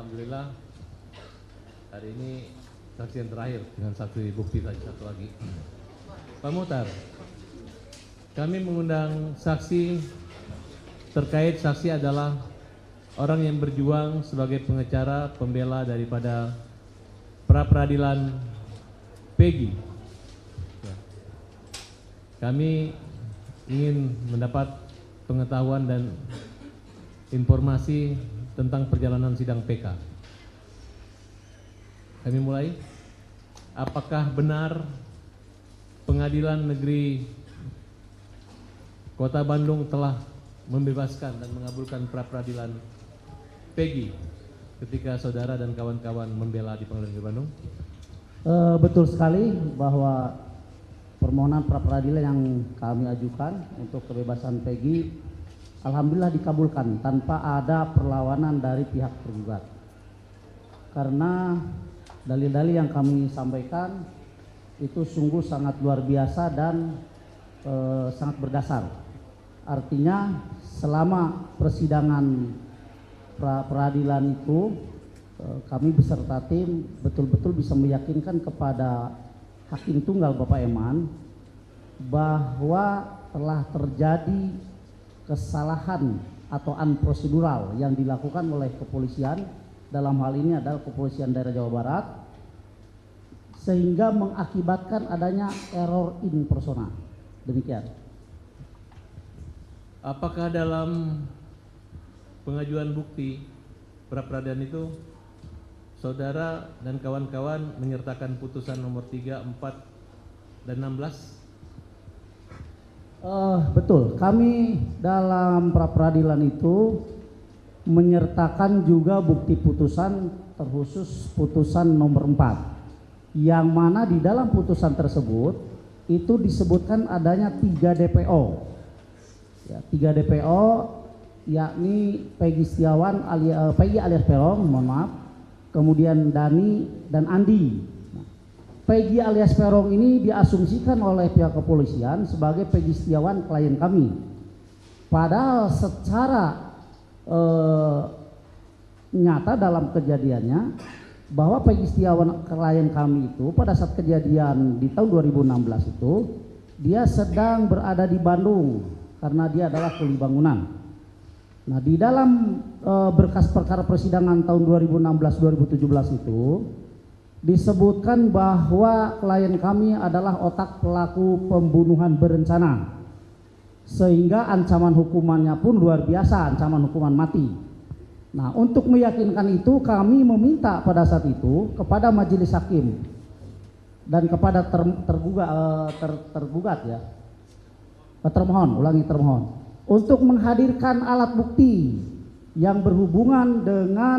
Alhamdulillah hari ini saksi yang terakhir dengan saksi bukti tadi satu lagi. Pak Muhtar, kami mengundang saksi terkait saksi adalah orang yang berjuang sebagai pengacara pembela daripada pra peradilan Peggy. Kami ingin mendapat pengetahuan dan informasi tentang perjalanan sidang PK. Kami mulai. Apakah benar Pengadilan Negeri Kota Bandung telah membebaskan dan mengabulkan pra peradilan Peggy ketika saudara dan kawan-kawan membela di Pengadilan Negeri Bandung? Betul sekali bahwa permohonan pra peradilan yang kami ajukan untuk kebebasan Peggy alhamdulillah dikabulkan tanpa ada perlawanan dari pihak tergugat. Karena dalil-dalil yang kami sampaikan itu sungguh sangat luar biasa dan sangat berdasar. Artinya selama persidangan pra peradilan itu kami beserta tim betul-betul bisa meyakinkan kepada Hakim Tunggal Bapak Eman bahwa telah terjadi kesalahan atau unprocedural yang dilakukan oleh kepolisian, dalam hal ini adalah kepolisian daerah Jawa Barat, sehingga mengakibatkan adanya error in persona. Demikian. Apakah dalam pengajuan bukti pra peradilan itu saudara dan kawan-kawan menyertakan putusan nomor 3, 4, dan 16? Betul, kami dalam pra peradilan itu menyertakan juga bukti putusan terkhusus putusan nomor 4, yang mana di dalam putusan tersebut itu disebutkan adanya 3 DPO ya, 3 DPO yakni Peggy Setiawan Peggy alias Peron, mohon maaf, kemudian Dani dan Andi. Peggy alias Peron ini diasumsikan oleh pihak kepolisian sebagai Peggy Setiawan klien kami. Padahal secara nyata dalam kejadiannya bahwa Peggy Setiawan klien kami itu pada saat kejadian di tahun 2016 itu dia sedang berada di Bandung karena dia adalah kuli bangunan. Nah, di dalam berkas perkara persidangan tahun 2016-2017 itu disebutkan bahwa klien kami adalah otak pelaku pembunuhan berencana, sehingga ancaman hukumannya pun luar biasa, ancaman hukuman mati. Nah, untuk meyakinkan itu kami meminta pada saat itu kepada majelis hakim dan kepada termohon untuk menghadirkan alat bukti yang berhubungan dengan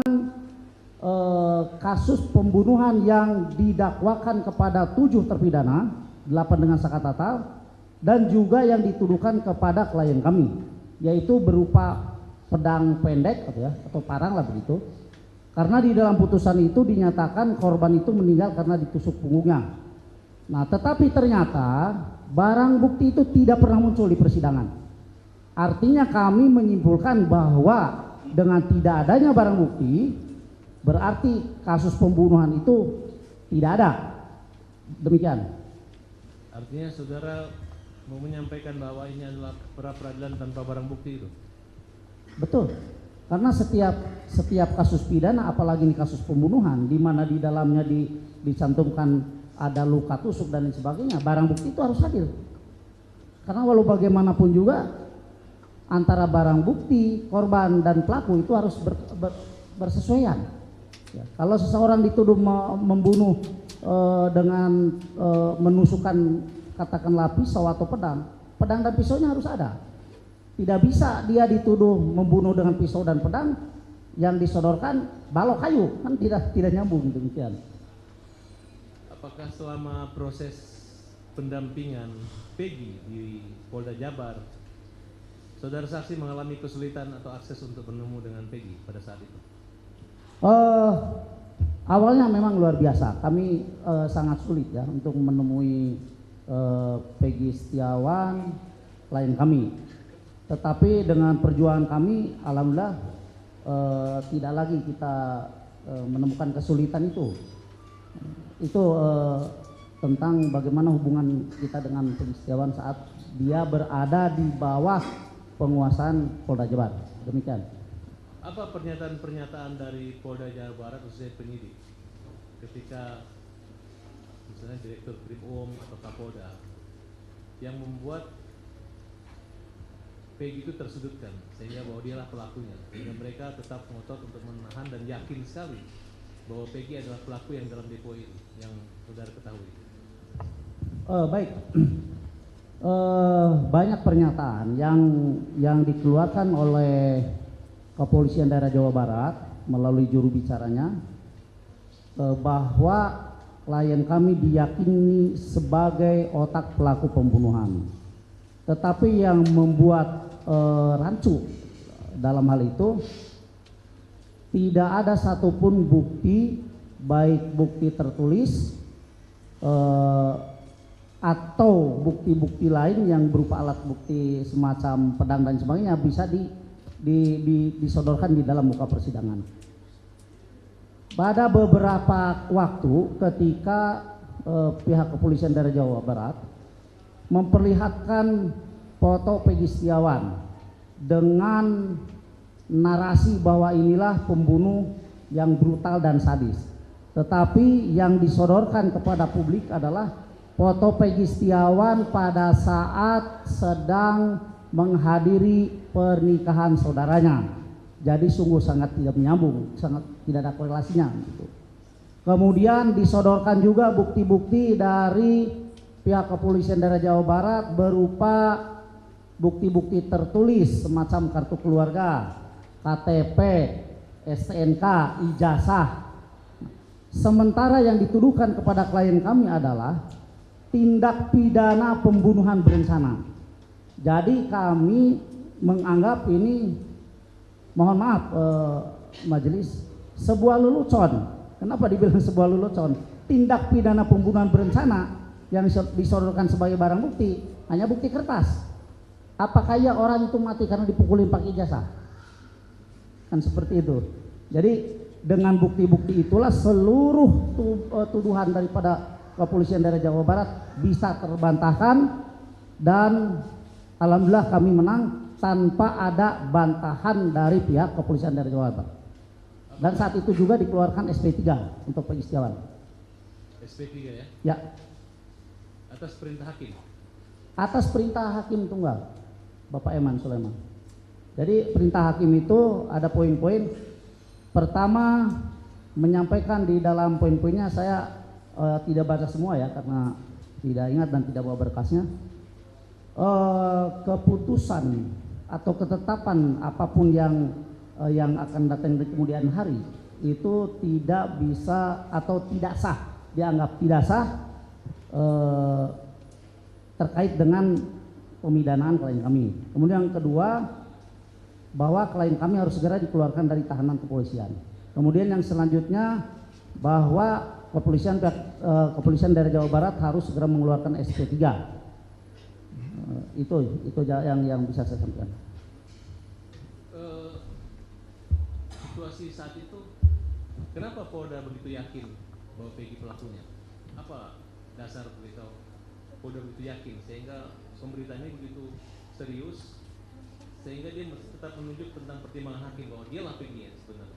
kasus pembunuhan yang didakwakan kepada 7 terpidana, 8 dengan sakatata, dan juga yang dituduhkan kepada klien kami, yaitu berupa pedang pendek atau parang lah begitu. Karena di dalam putusan itu dinyatakan korban itu meninggal karena ditusuk punggungnya. Nah, tetapi ternyata barang bukti itu tidak pernah muncul di persidangan. Artinya kami menyimpulkan bahwa dengan tidak adanya barang bukti berarti kasus pembunuhan itu tidak ada. Demikian. Artinya saudara mau menyampaikan bahwa ini adalah pra peradilan tanpa barang bukti itu? Betul. Karena setiap kasus pidana, apalagi ini kasus pembunuhan, di mana di dalamnya dicantumkan ada luka tusuk dan lain sebagainya, barang bukti itu harus hadir. Karena walau bagaimanapun juga antara barang bukti, korban dan pelaku itu harus bersesuaian. Ya, kalau seseorang dituduh membunuh dengan menusukkan katakanlah pisau atau pedang dan pisaunya harus ada. Tidak bisa dia dituduh membunuh dengan pisau dan pedang, yang disodorkan balok kayu, kan tidak nyambung. Demikian. Apakah selama proses pendampingan Peggy di Polda Jabar, saudara saksi mengalami kesulitan atau akses untuk bertemu dengan Peggy pada saat itu? Awalnya memang luar biasa. Kami sangat sulit ya untuk menemui Peggy Setiawan, klien kami. Tetapi dengan perjuangan kami, alhamdulillah tidak lagi kita menemukan kesulitan itu. Itu tentang bagaimana hubungan kita dengan Peggy Setiawan saat dia berada di bawah penguasaan Polda Jabar. Demikian. Apa pernyataan-pernyataan dari Polda Jawa Barat khususnya penyidik ketika misalnya Direktur Krim atau Kapolda yang membuat Peggy itu tersudutkan sehingga bahwa dialah pelakunya, sehingga mereka tetap ngotot untuk menahan dan yakin sekali bahwa Peggy adalah pelaku yang dalam depo ini yang saudara ketahui? Baik. Banyak pernyataan yang dikeluarkan oleh Kepolisian Daerah Jawa Barat melalui juru bicaranya bahwa klien kami diyakini sebagai otak pelaku pembunuhan. Tetapi yang membuat rancu dalam hal itu tidak ada satupun bukti, baik bukti tertulis atau bukti-bukti lain yang berupa alat bukti semacam pedang dan sebagainya bisa disodorkan di dalam muka persidangan. Pada beberapa waktu ketika pihak Kepolisian Daerah Jawa Barat memperlihatkan foto Peggy Setiawan dengan narasi bahwa inilah pembunuh yang brutal dan sadis. Tetapi yang disodorkan kepada publik adalah foto Peggy Setiawan pada saat sedang menghadiri pernikahan saudaranya. Jadi sungguh sangat tidak menyambung, sangat tidak ada korelasinya. Kemudian disodorkan juga bukti-bukti dari pihak Kepolisian Daerah Jawa Barat berupa bukti-bukti tertulis semacam kartu keluarga, KTP, STNK, ijazah. Sementara yang dituduhkan kepada klien kami adalah tindak pidana pembunuhan berencana. Jadi kami menganggap ini, mohon maaf majelis, sebuah lelucon. Kenapa dibilang sebuah lelucon? Tindak pidana pembunuhan berencana yang disodorkan sebagai barang bukti hanya bukti kertas. Apakah ya orang itu mati karena dipukulin pakai ijazah? Kan seperti itu. Jadi dengan bukti-bukti itulah seluruh tuduhan daripada Kepolisian Daerah Jawa Barat bisa terbantahkan dan alhamdulillah kami menang tanpa ada bantahan dari pihak Kepolisian Daerah Jawa Barat. Dan saat itu juga dikeluarkan SP3 untuk Peggy Setiawan. SP3 ya? Ya. Atas perintah hakim? Atas perintah hakim tunggal, Bapak Eman Sulaiman. Jadi perintah hakim itu ada poin-poin. Pertama, menyampaikan di dalam poin-poinnya, saya tidak baca semua ya karena tidak ingat dan tidak bawa berkasnya. Keputusan atau ketetapan apapun yang akan datang di kemudian hari itu tidak bisa atau tidak sah, dianggap tidak sah terkait dengan pemidanaan klien kami. Kemudian yang kedua, bahwa klien kami harus segera dikeluarkan dari tahanan kepolisian. Kemudian yang selanjutnya, bahwa Kepolisian Daerah Jawa Barat harus segera mengeluarkan SP3. Itu yang bisa saya sampaikan. Situasi saat itu, kenapa Polda begitu yakin bahwa Peggy pelakunya? Apa dasar berita Polda begitu yakin sehingga pemberitanya begitu serius sehingga dia tetap menunjuk tentang pertimbangan hakim bahwa dia lah Peggy sebenarnya?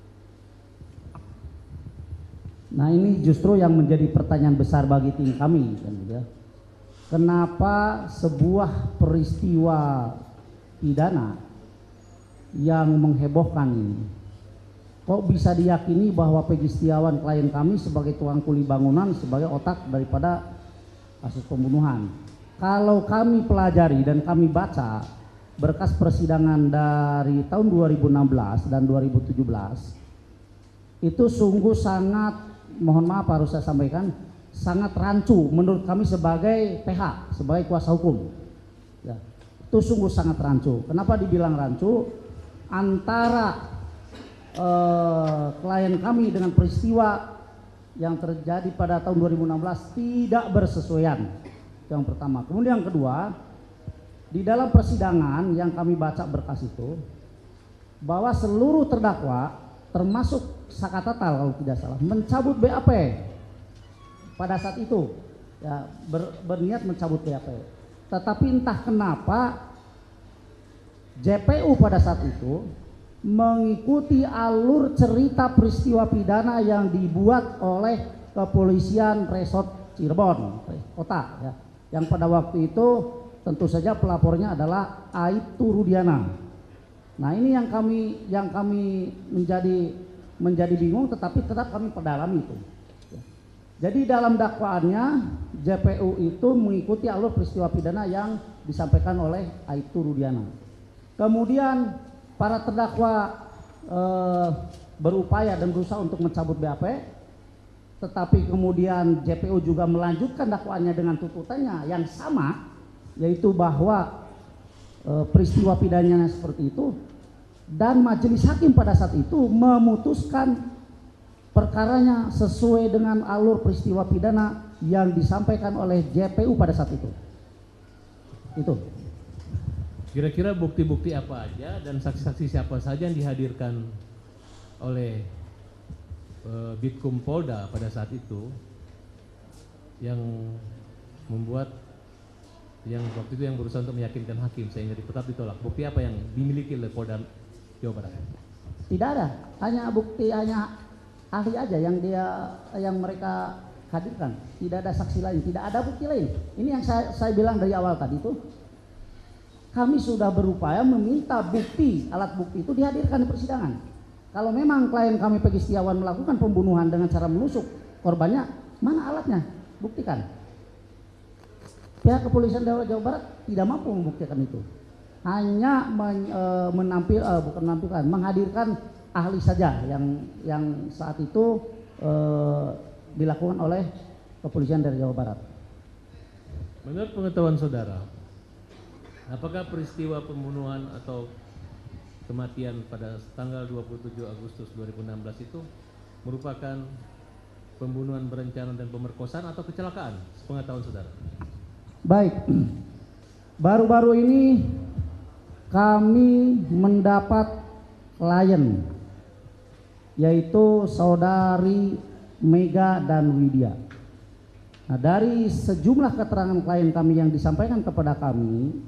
Nah ini justru yang menjadi pertanyaan besar bagi tim kami, kan, ya. Kenapa sebuah peristiwa pidana yang menghebohkan ini kok bisa diyakini bahwa Peggy Setiawan klien kami sebagai tuang kuli bangunan, sebagai otak daripada kasus pembunuhan? Kalau kami pelajari dan kami baca berkas persidangan dari tahun 2016 dan 2017, itu sungguh sangat, mohon maaf harus saya sampaikan, sangat rancu menurut kami sebagai PH, sebagai kuasa hukum. Ya, itu sungguh sangat rancu. Kenapa dibilang rancu? Antara klien kami dengan peristiwa yang terjadi pada tahun 2016 tidak bersesuaian. Itu yang pertama. Kemudian yang kedua, di dalam persidangan yang kami baca berkas itu, bahwa seluruh terdakwa termasuk Sakatatal kalau tidak salah, mencabut BAP pada saat itu, ya, berniat mencabut BAP. Tetapi entah kenapa JPU pada saat itu mengikuti alur cerita peristiwa pidana yang dibuat oleh kepolisian Resort Cirebon Kota, ya, yang pada waktu itu tentu saja pelapornya adalah Aibtu Rudiana. Nah, ini yang kami menjadi bingung, tetapi tetap kami perdalami itu. Jadi dalam dakwaannya JPU itu mengikuti alur peristiwa pidana yang disampaikan oleh Aibtu Rudiana. Kemudian para terdakwa berupaya dan berusaha untuk mencabut BAP, tetapi kemudian JPU juga melanjutkan dakwaannya dengan tuntutannya yang sama, yaitu bahwa peristiwa pidananya seperti itu, dan majelis hakim pada saat itu memutuskan perkaranya sesuai dengan alur peristiwa pidana yang disampaikan oleh JPU pada saat itu. Itu. Kira-kira bukti-bukti apa aja dan saksi-saksi siapa saja yang dihadirkan oleh Bitkum Polda pada saat itu yang membuat yang waktu itu yang berusaha untuk meyakinkan hakim sehingga tetap ditolak? Bukti apa yang dimiliki oleh Polda Jawa Barat? Tidak ada, hanya bukti, hanya ahli aja yang mereka hadirkan. Tidak ada saksi lain, tidak ada bukti lain. Ini yang saya bilang dari awal tadi itu, kami sudah berupaya meminta bukti, alat bukti itu dihadirkan di persidangan. Kalau memang klien kami Peggy Setiawan melakukan pembunuhan dengan cara menusuk korbannya, mana alatnya? Buktikan. Pihak kepolisian daerah Jawa Barat tidak mampu membuktikan itu. Hanya menghadirkan ahli saja yang saat itu dilakukan oleh kepolisian dari Jawa Barat. Menurut pengetahuan saudara, apakah peristiwa pembunuhan atau kematian pada tanggal 27 Agustus 2016 itu merupakan pembunuhan berencana dan pemerkosaan atau kecelakaan sepengetahuan saudara? Baik, baru-baru ini kami mendapat klien, yaitu saudari Mega dan Widya. Nah, dari sejumlah keterangan klien kami yang disampaikan kepada kami,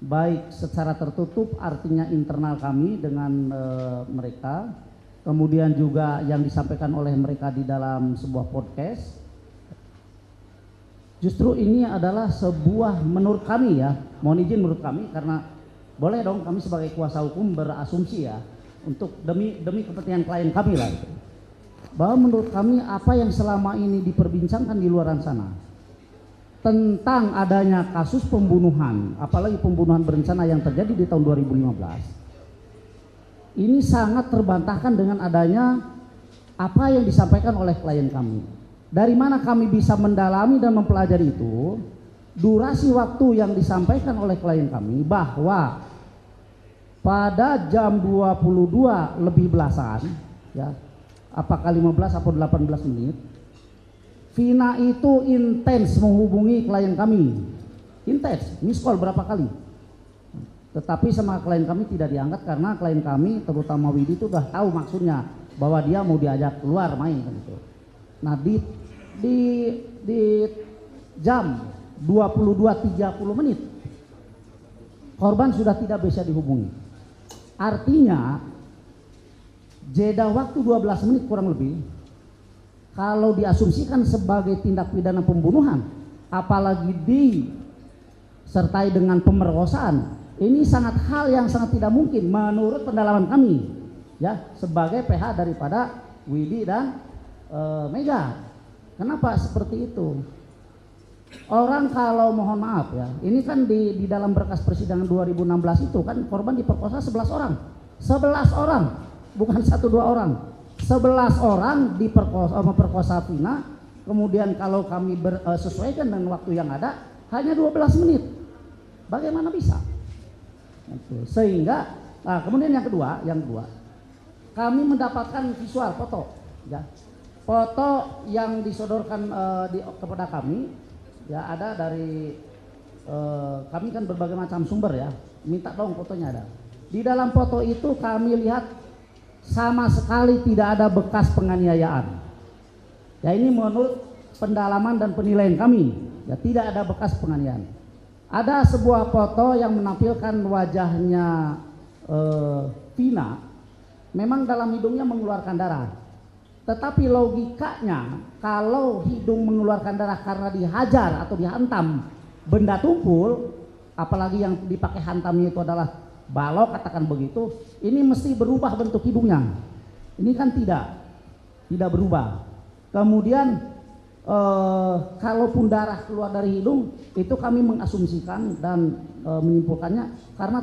baik secara tertutup artinya internal kami dengan mereka, kemudian juga yang disampaikan oleh mereka di dalam sebuah podcast, justru ini adalah sebuah, menurut kami ya, mohon izin menurut kami, karena boleh dong kami sebagai kuasa hukum berasumsi ya, untuk demi kepentingan klien kami lah itu, bahwa menurut kami apa yang selama ini diperbincangkan di luar sana tentang adanya kasus pembunuhan, apalagi pembunuhan berencana yang terjadi di tahun 2015, ini sangat terbantahkan dengan adanya apa yang disampaikan oleh klien kami. Dari mana kami bisa mendalami dan mempelajari itu, durasi waktu yang disampaikan oleh klien kami bahwa pada jam 22 lebih belasan, ya, apakah 15 atau 18 menit, Vina itu intens menghubungi klien kami, intens, miss call berapa kali, tetapi sama klien kami tidak diangkat karena klien kami, terutama Widi itu udah tahu maksudnya bahwa dia mau diajak keluar main kan itu. Nah di jam 22.30 menit korban sudah tidak bisa dihubungi. Artinya jeda waktu 12 menit kurang lebih, kalau diasumsikan sebagai tindak pidana pembunuhan, apalagi disertai dengan pemerkosaan, ini sangat hal yang sangat tidak mungkin menurut pendalaman kami, ya, sebagai PH daripada Widi dan Mega. Kenapa seperti itu? Orang kalau mohon maaf ya, ini kan di dalam berkas persidangan 2016 itu kan korban diperkosa 11 orang, 11 orang, bukan 1-2 orang. 11 orang memperkosa Vina, kemudian kalau kami sesuaikan dengan waktu yang ada hanya 12 menit. Bagaimana bisa? Sehingga kemudian yang kedua, kami mendapatkan visual foto, ya. Foto yang disodorkan kepada kami, ya, ada dari kami kan berbagai macam sumber ya, minta dong fotonya ada. Di dalam foto itu kami lihat sama sekali tidak ada bekas penganiayaan. Ya, ini menurut pendalaman dan penilaian kami, ya tidak ada bekas penganiayaan. Ada sebuah foto yang menampilkan wajahnya Vina, memang dalam hidungnya mengeluarkan darah. Tetapi logikanya kalau hidung mengeluarkan darah karena dihajar atau dihantam benda tumpul, apalagi yang dipakai hantamnya itu adalah balok, katakan begitu, ini mesti berubah bentuk hidungnya. Ini kan tidak berubah. Kemudian kalaupun darah keluar dari hidung, itu kami mengasumsikan dan menyimpulkannya karena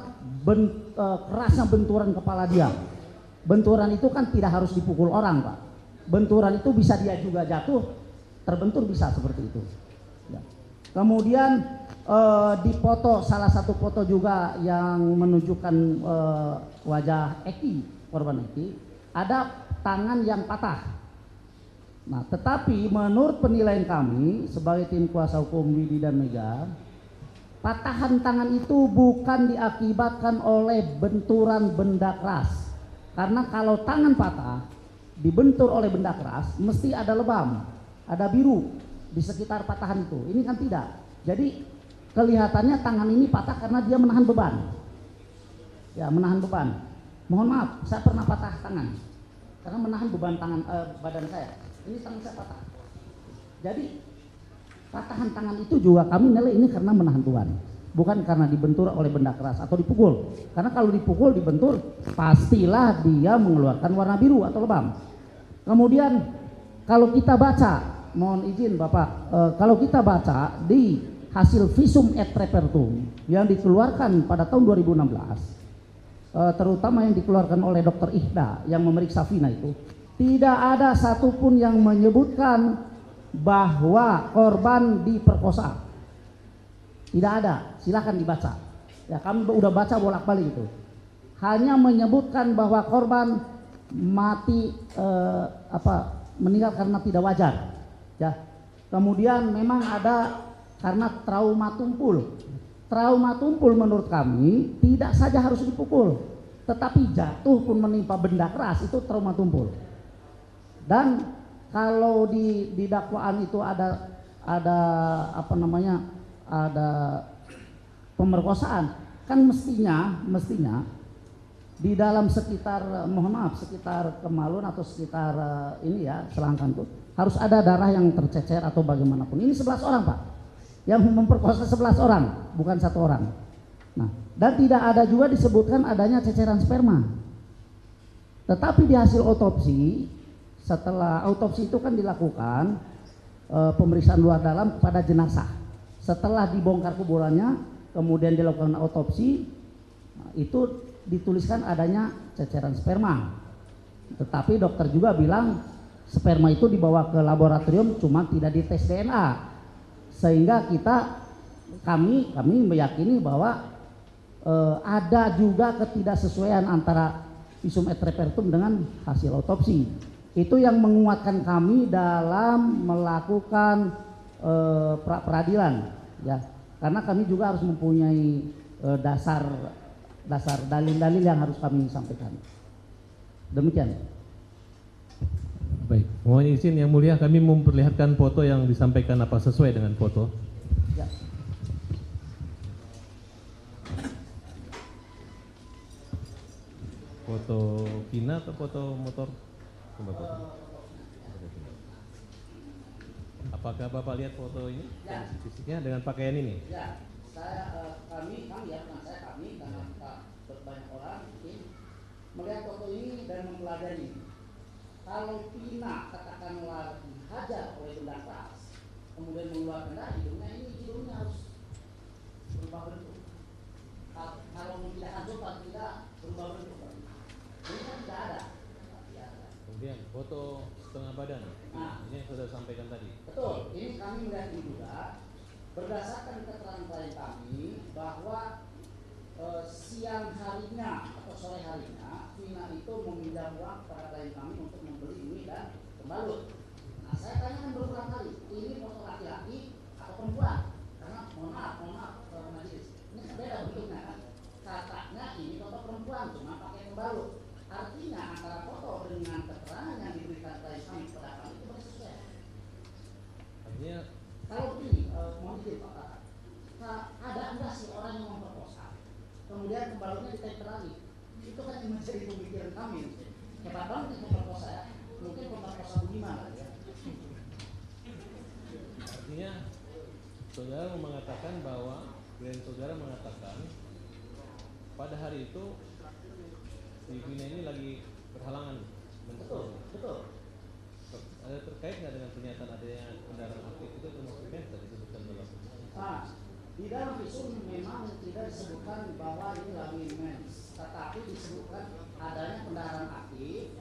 kerasnya benturan kepala dia. Benturan itu kan tidak harus dipukul orang, Pak. Benturan itu bisa dia juga jatuh, terbentur bisa seperti itu. Ya. Kemudian di foto, salah satu foto juga yang menunjukkan wajah Eki, korban Eki, ada tangan yang patah. Nah, tetapi menurut penilaian kami sebagai tim kuasa hukum Widi dan Mega, patahan tangan itu bukan diakibatkan oleh benturan benda keras. Karena kalau tangan patah dibentur oleh benda keras, mesti ada lebam, ada biru di sekitar patahan itu. Ini kan tidak. Jadi kelihatannya tangan ini patah karena dia menahan beban. Ya, menahan beban. Mohon maaf, saya pernah patah tangan karena menahan beban badan saya. Ini tangan saya patah. Jadi patahan tangan itu juga kami nilai ini karena menahan beban, bukan karena dibentur oleh benda keras atau dipukul. Karena kalau dipukul, dibentur, pastilah dia mengeluarkan warna biru atau lebam. Kemudian kalau kita baca, mohon izin Bapak, kalau kita baca di hasil visum et repertum yang dikeluarkan pada tahun 2016, terutama yang dikeluarkan oleh Dr. Ihda yang memeriksa Vina itu, tidak ada satupun yang menyebutkan bahwa korban diperkosa. Tidak ada, silahkan dibaca. Ya, kami udah baca bolak-balik itu. Hanya menyebutkan bahwa korban mati meninggal karena tidak wajar. Ya. Kemudian memang ada karena trauma tumpul. Trauma tumpul menurut kami tidak saja harus dipukul, tetapi jatuh pun menimpa benda keras itu trauma tumpul. Dan kalau di dakwaan itu ada pemerkosaan, kan mestinya di dalam sekitar, mohon maaf, sekitar kemaluan atau sekitar ini ya, selangkang itu harus ada darah yang tercecer atau bagaimanapun. Ini 11 orang, Pak, yang memperkosa 11 orang, bukan 1 orang. Nah, dan tidak ada juga disebutkan adanya ceceran sperma. Tetapi di hasil otopsi, setelah autopsi itu kan dilakukan pemeriksaan luar dalam pada jenazah. Setelah dibongkar kuburannya, kemudian dilakukan autopsi, itu dituliskan adanya ceceran sperma. Tetapi dokter juga bilang sperma itu dibawa ke laboratorium, cuma tidak dites DNA. Sehingga kami meyakini bahwa ada juga ketidaksesuaian antara visum et repertum dengan hasil autopsi. Itu yang menguatkan kami dalam melakukan pra-peradilan, ya, karena kami juga harus mempunyai dasar dalil-dalil yang harus kami sampaikan. Demikian. Baik, mohon izin yang mulia, kami memperlihatkan foto yang disampaikan apa sesuai dengan foto. Ya. Foto Vina atau foto motor? Apakah Bapak lihat foto ini? Ya. Fisiknya dengan pakaian ini? Ya, kami karena banyak orang ini melihat foto ini dan mempelajari. Kalau Vina katakanlah dihajar oleh benda keras, kemudian mengeluarkan darah, hidungnya harus berubah bentuk. Kalau tidak hancur, tidak berubah bentuk. Ini kan tidak ada. Kemudian foto setengah badan, ini yang sudah sampaikan tadi. Betul, ini kami melihat ini juga berdasarkan keterangan klien kami bahwa siang harinya atau sore harinya Vina itu meminjam uang kepada klien kami untuk membeli mie dan pembalut. Nah, saya tanyakan berulang kali, ini foto laki-laki atau perempuan? Karena mohon maaf majelis, ini beda bentuknya kan. Katanya ini foto perempuan cuma pakai pembalut. Artinya antara foto amin. Cepat banget itu perkosa ya. Mungkin pemerkosa Budiman kali ya. Artinya saudara mengatakan bahwa klien saudara mengatakan pada hari itu si Vina ini lagi berhalangan. Betul. Ada terkait nggak dengan pernyataan adanya kendaraan aktif itu termasuk mens tadi disebutkan dalam? Di dalam visum memang tidak disebutkan bahwa ini lagi mens, tetapi disebutkan adanya kendaraan aktif,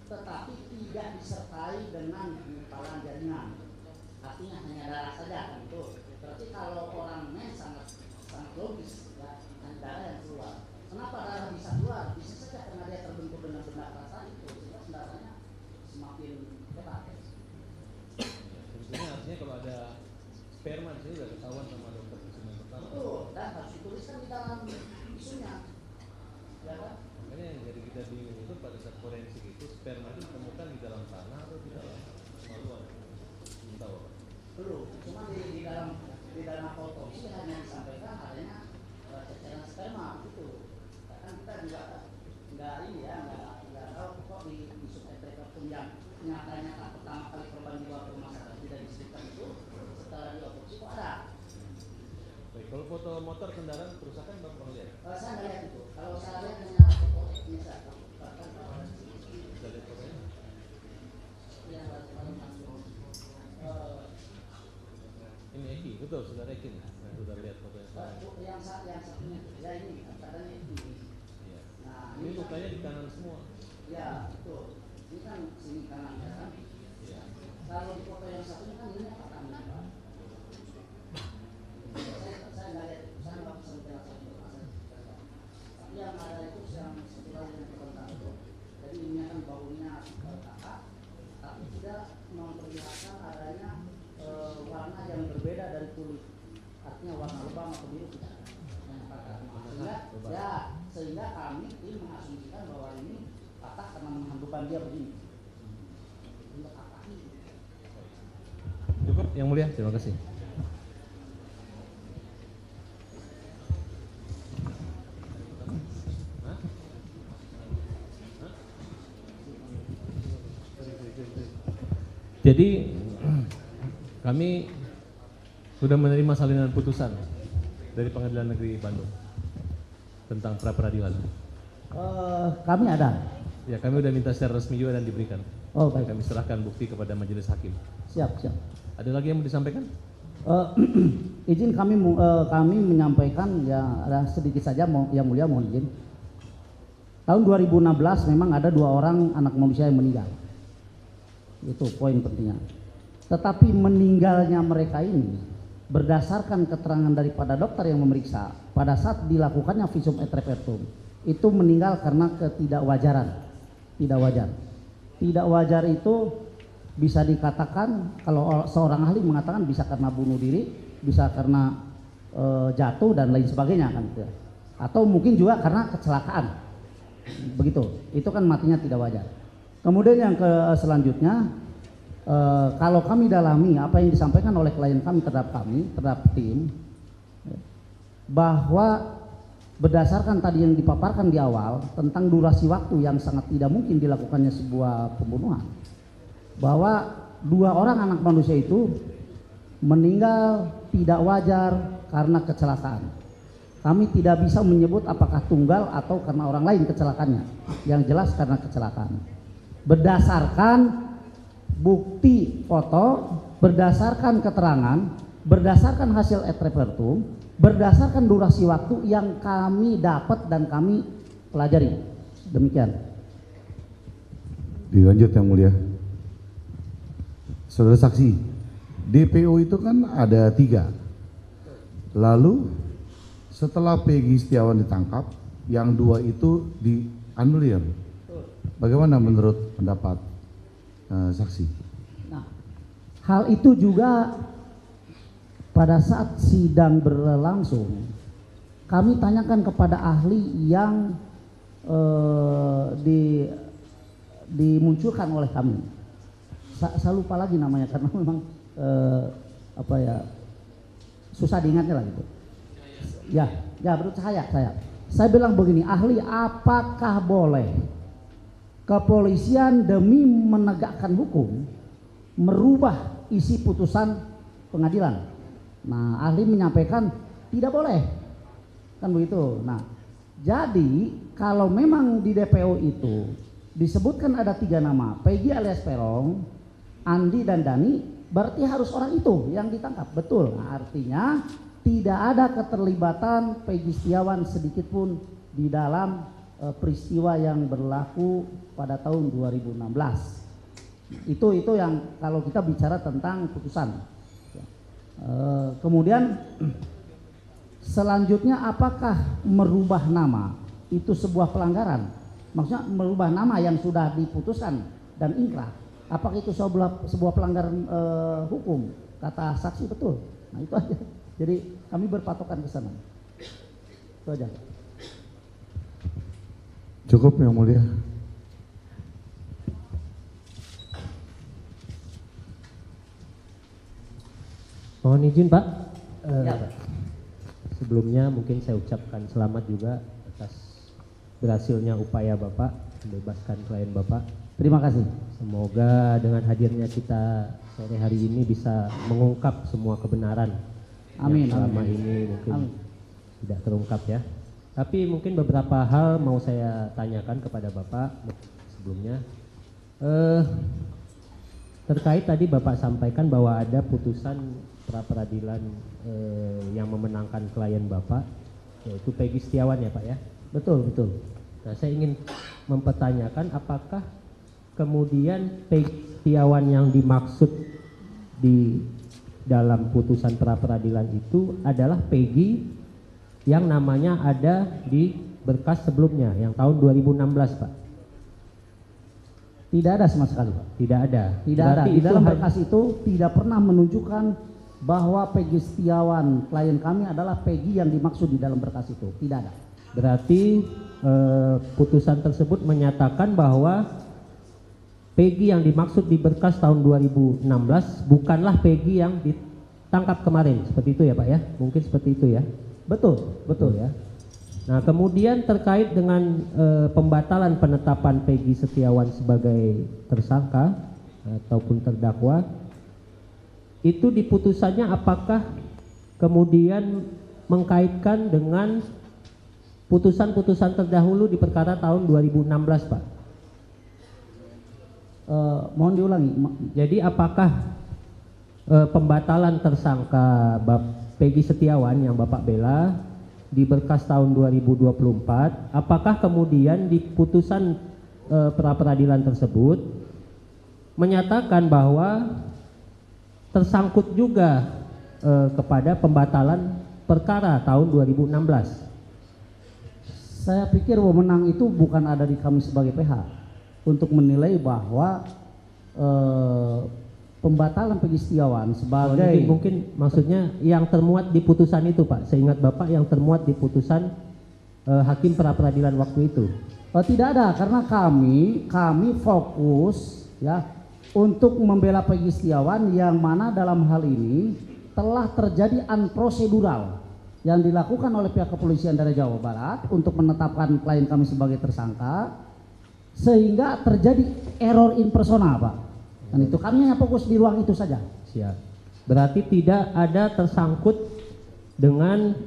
tetapi tidak disertai dengan gumpalan jaringan. Artinya hanya darah saja kan itu. Berarti kalau orang mens sangat logis ya, darah yang keluar. Kenapa darah bisa keluar? Bisa saja karena dia terbentur dengan benda keras itu, sehingga darahnya semakin hebat. Tentunya artinya kalau ada sperma di sini sudah ketahuan sama dokter visum yang pertama. Betul, dan harus dituliskan di dalam visumnya. Ya kan? Makanya yang jadi kita bingung itu pada saat forensik itu sperma itu ditemukan di dalam tanah atau di dalam maluan? Belum tahu. Belum, cuma di dalam autopsi hanya disampaikan adanya ceceran sperma gitu. Kan kita juga nggak ini ya, nggak tahu kok di visum et repertum yang nyata pertama kali korban dibawa ke rumah sakit tidak disebutkan itu, setelah di autopsi kok ada. Baik, kalau foto motor kendaraan kerusakan Bapak pernah lihat? Saya nggak lihat itu. Kalau saya lihat hanya foto biasa. Bisa lihat fotonya? Ini Eki, betul, saudara Eki nih. Nah, sudah lihat fotonya sekarang. Yang satunya, ya ini, katanya ini. Iya. Nah, Ini lukanya di kanan semua. Ya, betul. Ini kan sini kanan ya kan. Iya. Kalau di foto yang satunya kan ini apa kanan Pak? Saya nggak lihat, saya nggak bisa menjelaskan informasi. Tapi yang ada itu yang satu lagi yang terbentak itu. Jadi ini kan baunya kakak, tapi tidak memperlihatkan adanya warna yang berbeda dari kulit. Artinya warna lebam atau biru tidak. Sehingga kami tim mengasumsikan bahwa ini patah karena menghantukan dia begini. Cukup, yang mulia, terima kasih. Jadi kami sudah menerima salinan putusan dari Pengadilan Negeri Bandung tentang pra peradilan. Kami ada. Ya, kami sudah minta secara resmi juga dan diberikan. Oh baik. Kami serahkan bukti kepada majelis hakim. Siap. Ada lagi yang mau disampaikan? Izin kami menyampaikan ya ada sedikit saja yang mulia mohon izin. Tahun 2016 memang ada 2 orang anak manusia yang meninggal. Itu poin pentingnya. Tetapi meninggalnya mereka ini berdasarkan keterangan daripada dokter yang memeriksa pada saat dilakukannya visum et repertum itu meninggal karena ketidakwajaran. Tidak wajar. Tidak wajar itu bisa dikatakan kalau seorang ahli mengatakan bisa karena bunuh diri, bisa karena jatuh dan lain sebagainya kan gitu. Atau mungkin juga karena kecelakaan. Begitu. Itu kan matinya tidak wajar. Kemudian yang selanjutnya kalau kami dalami apa yang disampaikan oleh klien kami terhadap tim bahwa berdasarkan tadi yang dipaparkan di awal tentang durasi waktu yang sangat tidak mungkin dilakukannya sebuah pembunuhan, bahwa 2 orang anak manusia itu meninggal tidak wajar karena kecelakaan. Kami tidak bisa menyebut apakah tunggal atau karena orang lain kecelakaannya. Yang jelas karena kecelakaan. Berdasarkan bukti foto, berdasarkan keterangan, berdasarkan hasil et repertum, berdasarkan durasi waktu yang kami dapat dan kami pelajari. Demikian. Dilanjut yang mulia. Saudara saksi, DPO itu kan ada 3. Lalu setelah Peggy Setiawan ditangkap, yang 2 itu dianulir. Bagaimana menurut pendapat saksi? Nah, hal itu juga pada saat sidang berlangsung, kami tanyakan kepada ahli yang dimunculkan oleh kami. Saya lupa lagi namanya karena memang susah diingatnya lah gitu. Ya menurut saya bilang begini, ahli apakah boleh kepolisian demi menegakkan hukum merubah isi putusan pengadilan. Nah, ahli menyampaikan tidak boleh, kan begitu. Nah, jadi kalau memang di DPO itu disebutkan ada 3 nama, Peggy alias Peron, Andi dan Dani, berarti harus orang itu yang ditangkap, betul. Nah, artinya tidak ada keterlibatan Peggy Setiawan sedikit pun di dalam peristiwa yang berlaku pada tahun 2016. Itu yang kalau kita bicara tentang putusan. Kemudian selanjutnya, apakah merubah nama itu sebuah pelanggaran? Maksudnya merubah nama yang sudah diputuskan dan inkrah, apakah itu sebuah pelanggaran hukum? Kata saksi betul. Nah, itu aja. Jadi kami berpatokan ke sana. Itu aja. Cukup Yang Mulia. Mohon izin Pak. Ya. Sebelumnya mungkin saya ucapkan selamat juga atas berhasilnya upaya Bapak membebaskan klien Bapak. Terima kasih. Semoga dengan hadirnya kita sore hari ini bisa mengungkap semua kebenaran Amin. yang selama Amin. ini mungkin Amin. tidak terungkap ya. Tapi mungkin beberapa hal mau saya tanyakan kepada Bapak sebelumnya. Terkait tadi Bapak sampaikan bahwa ada putusan pra peradilan yang memenangkan klien Bapak, yaitu Peggy Setiawan ya Pak ya? Betul, betul. Nah, saya ingin mempertanyakan apakah kemudian Peggy Setiawan yang dimaksud di dalam putusan pra peradilan itu adalah Peggy yang namanya ada di berkas sebelumnya yang tahun 2016 Pak? Tidak ada sama sekali, Pak. Tidak ada. Tidak ada. Berarti Di dalam itu berkas itu tidak pernah menunjukkan bahwa Peggy Setiawan klien kami adalah Peggy yang dimaksud di dalam berkas itu. Tidak ada. Berarti putusan tersebut menyatakan bahwa Peggy yang dimaksud di berkas tahun 2016 bukanlah Peggy yang ditangkap kemarin. Seperti itu ya Pak ya? Mungkin seperti itu ya? Betul, betul ya. Nah, kemudian terkait dengan pembatalan penetapan Peggy Setiawan sebagai tersangka ataupun terdakwa, itu di putusannya apakah kemudian mengkaitkan dengan putusan-putusan terdahulu di perkara tahun 2016 Pak? Mohon diulangi. Jadi apakah pembatalan tersangka Peggy Setiawan yang Bapak bela di berkas tahun 2024, apakah kemudian di putusan pra peradilan tersebut menyatakan bahwa tersangkut juga kepada pembatalan perkara tahun 2016? Saya pikir wewenang itu bukan ada di kami sebagai PH untuk menilai bahwa pembatalan Peggy Setiawan sebagai mungkin maksudnya yang termuat di putusan itu Pak. Seingat Bapak yang termuat di putusan hakim pra peradilan waktu itu. Tidak ada, karena kami fokus ya untuk membela Peggy Setiawan yang mana dalam hal ini telah terjadi unprocedural yang dilakukan oleh pihak kepolisian dari Jawa Barat untuk menetapkan klien kami sebagai tersangka, sehingga terjadi error in persona Pak. Dan itu kami hanya fokus di ruang itu saja. Siap. Berarti tidak ada tersangkut dengan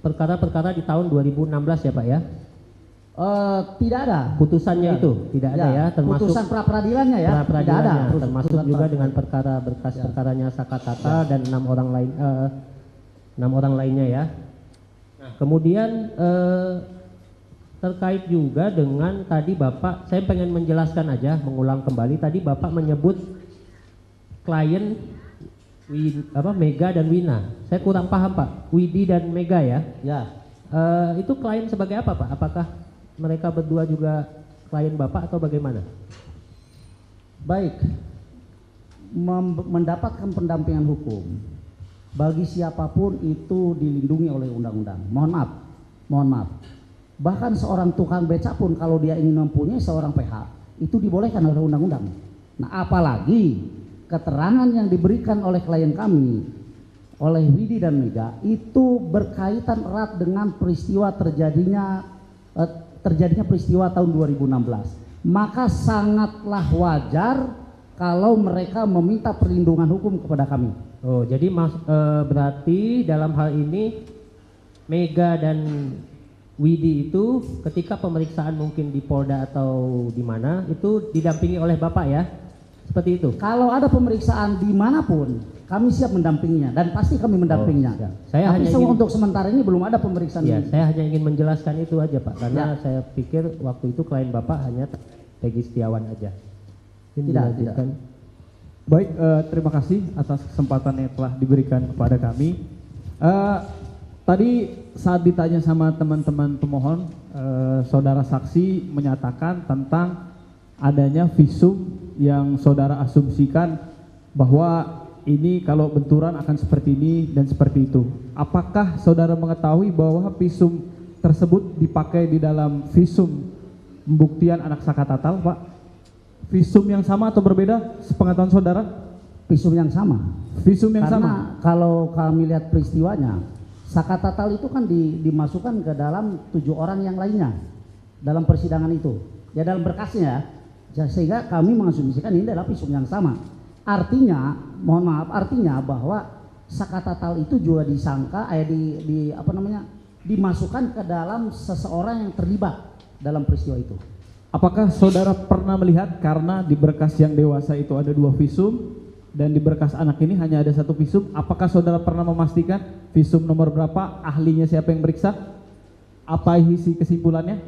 perkara-perkara di tahun 2016 ya Pak ya? Tidak ada. Putusannya Ya. itu tidak ada ya, termasuk putusan pra peradilannya ya. Tidak ada. Termasuk juga dengan perkara berkas perkaranya Sakatata dan 6 orang lain 6 orang lainnya ya. Nah, kemudian terkait juga dengan tadi Bapak, saya pengen menjelaskan aja, mengulang kembali tadi Bapak menyebut klien Mega dan Wina. Saya kurang paham Pak, Widi dan Mega ya. Ya. Itu klien sebagai apa Pak? Apakah mereka berdua juga klien Bapak atau bagaimana? Baik. Mendapatkan pendampingan hukum bagi siapapun itu dilindungi oleh undang-undang. Mohon maaf. Bahkan seorang tukang beca pun kalau dia ingin mempunyai seorang PH itu dibolehkan oleh undang-undang. Nah, apalagi keterangan yang diberikan oleh klien kami oleh Widi dan Mega itu berkaitan erat dengan peristiwa terjadinya peristiwa tahun 2016. maka sangatlah wajar kalau mereka meminta perlindungan hukum kepada kami. Oh, jadi berarti dalam hal ini Mega dan Widi itu ketika pemeriksaan mungkin di Polda atau di mana itu didampingi oleh Bapak ya? Seperti itu. Kalau ada pemeriksaan dimanapun, kami siap mendampinginya dan pasti kami mendampinginya. ya. Saya Tapi hanya ingin, untuk sementara ini belum ada pemeriksaan. ya, saya hanya ingin menjelaskan itu aja Pak, karena Ya. saya pikir waktu itu klien Bapak hanya Peggy Setiawan aja. Ini Tidak, dilanjutkan. Baik, terima kasih atas kesempatan yang telah diberikan kepada kami. Tadi saat ditanya sama teman-teman pemohon, saudara saksi menyatakan tentang adanya visum yang saudara asumsikan bahwa ini kalau benturan akan seperti ini dan seperti itu. Apakah saudara mengetahui bahwa visum tersebut dipakai di dalam visum pembuktian anak Sakatatal, Pak? Visum yang sama atau berbeda sepengetahuan saudara? Visum yang sama. Visum yang Karena sama? kalau kami lihat peristiwanya, Sakatatal itu kan dimasukkan ke dalam 7 orang yang lainnya dalam persidangan itu. Ya dalam berkasnya ya, sehingga kami mengasumsikan ini adalah visum yang sama. Artinya, mohon maaf, artinya bahwa Sakatatal itu juga disangka dimasukkan ke dalam seseorang yang terlibat dalam peristiwa itu. Apakah saudara pernah melihat karena di berkas yang dewasa itu ada 2 visum dan di berkas anak ini hanya ada 1 visum? Apakah saudara pernah memastikan visum nomor berapa, ahlinya siapa yang meriksa? Apa isi kesimpulannya?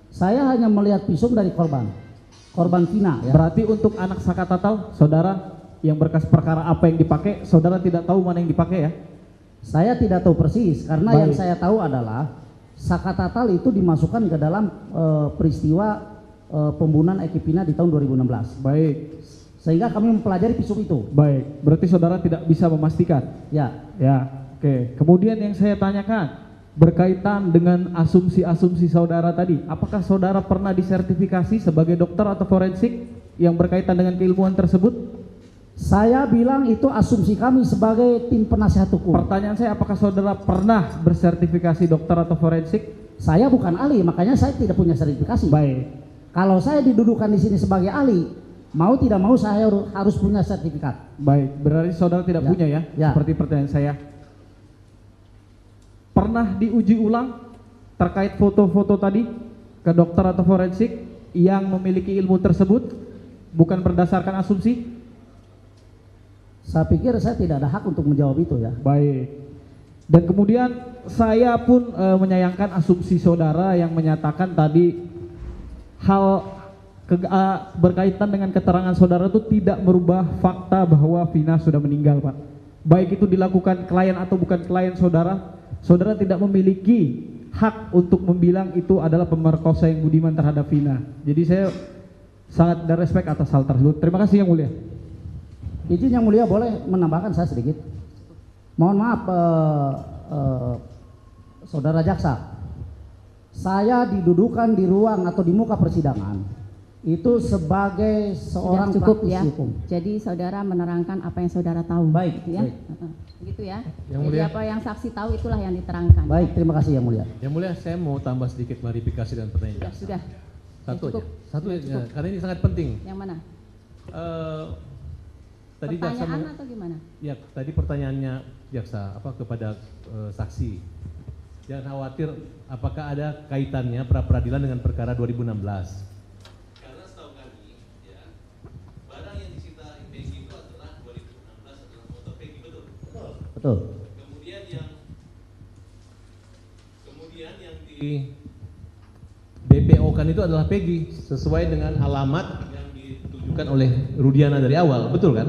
Saya hanya melihat visum dari korban Vina ya. Berarti untuk anak Sakatatal, saudara yang berkas perkara apa yang dipakai, saudara tidak tahu mana yang dipakai ya? Saya tidak tahu persis karena Baik. yang saya tahu adalah Sakatatal itu dimasukkan ke dalam peristiwa pembunuhan Eki Pina di tahun 2016. Baik, Sehingga kami mempelajari visum itu. baik. Berarti saudara tidak bisa memastikan? Ya, Ya, oke. Kemudian yang saya tanyakan berkaitan dengan asumsi-asumsi saudara tadi, apakah saudara pernah disertifikasi sebagai dokter atau forensik yang berkaitan dengan keilmuan tersebut? saya bilang itu asumsi kami sebagai tim penasihat hukum. Pertanyaan saya, apakah saudara pernah bersertifikasi dokter atau forensik? Saya bukan ahli, makanya saya tidak punya sertifikasi. Baik, Kalau saya didudukan di sini sebagai ahli, mau tidak mau saya harus punya sertifikat. baik. Berarti saudara tidak Ya. punya ya? Ya. Seperti pertanyaan saya. Pernah diuji ulang terkait foto-foto tadi ke dokter atau forensik yang memiliki ilmu tersebut, bukan berdasarkan asumsi? Saya pikir saya tidak ada hak untuk menjawab itu ya. Baik. Dan kemudian saya pun menyayangkan asumsi saudara yang menyatakan tadi hal berkaitan dengan keterangan saudara itu tidak merubah fakta bahwa Vina sudah meninggal, Pak. Baik itu dilakukan klien atau bukan klien saudara, saudara tidak memiliki hak untuk membilang itu adalah pemerkosa yang budiman terhadap Vina. Jadi saya sangat ada respect atas hal tersebut. Terima kasih Yang Mulia. Izin Yang Mulia boleh menambahkan saya sedikit. Mohon maaf saudara jaksa, saya didudukan di ruang atau di muka persidangan itu sebagai seorang Sudah cukup praktisi ya. hukum. Jadi saudara menerangkan apa yang saudara tahu. Baik, gitu ya. baik. Begitu ya. Yang Jadi Mulia. apa yang saksi tahu itulah yang diterangkan. Baik, terima kasih Yang Mulia. Yang Mulia, saya mau tambah sedikit klarifikasi dan pertanyaan. Sudah. Satu Cukup. aja. Satu Sudah aja, cukup. karena ini sangat penting. Yang mana? Tadi jaksa Pertanyaan atau gimana? ya tadi pertanyaannya jaksa apa kepada saksi. Jangan khawatir apakah ada kaitannya pra peradilan dengan perkara 2016. Karena setahu kami ya barang yang disita Peggy itu adalah 2016 adalah motor Peggy, betul? Betul. Kemudian yang di DPO kan itu adalah Peggy sesuai dengan alamat yang ditujukan oleh Rudiana dari awal, betul kan?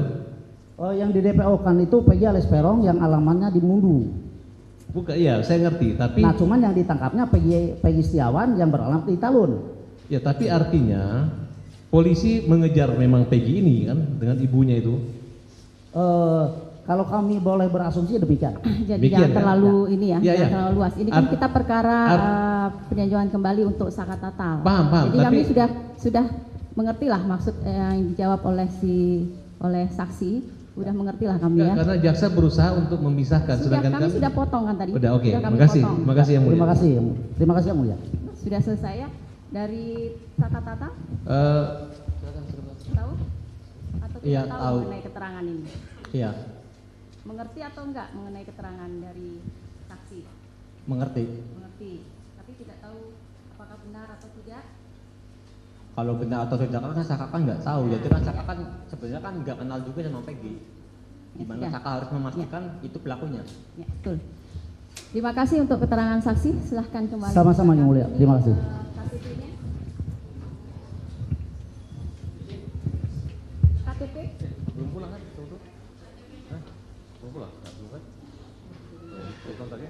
Yang di DPO kan itu Peggy alias Peron yang alamannya di Mundu. Bukan, iya saya ngerti, tapi Nah, cuman yang ditangkapnya Peggy Setiawan yang beralamat di Talun. ya tapi artinya polisi mengejar memang Peggy ini kan dengan ibunya itu. Kalau kami boleh berasumsi demikian. Jadi Demikian, jangan kan? terlalu ini ya, Iya, jangan iya. terlalu luas. Ini kan kita perkara peninjauan kembali untuk Sakatatal. Paham, Jadi kami tapi- sudah mengertilah maksud yang dijawab oleh saksi. Udah mengertilah kami ya. Karena jaksa berusaha untuk memisahkan, Sudah, sedangkan kami sudah potong kan tadi. Udah, oke. Sudah kami Makasih, potong. makasih Yang Mulia. Terima kasih Yang Mulia. Sudah selesai ya. Dari Tata Tata tahu atau tidak Iya, tahu tahu. mengenai keterangan ini? Iya, Mengerti atau enggak mengenai keterangan dari saksi? mengerti. Mengerti, tapi tidak tahu apakah benar atau tidak. Kalau benar atau tidak kan Saka kan nggak tahu. Jadi kan Saka kan sebenarnya kan nggak kenal juga sama Peggy. Gimana Ya. Saka harus memastikan itu pelakunya. Ya, betul. Terima kasih untuk keterangan saksi. Silahkan kembali. Sama-sama, Yang Mulia. Terima kasih. KTP-nya. KTP. Belum pulang kan? Belum pulang? Belum pulang kan? Telepon tadi.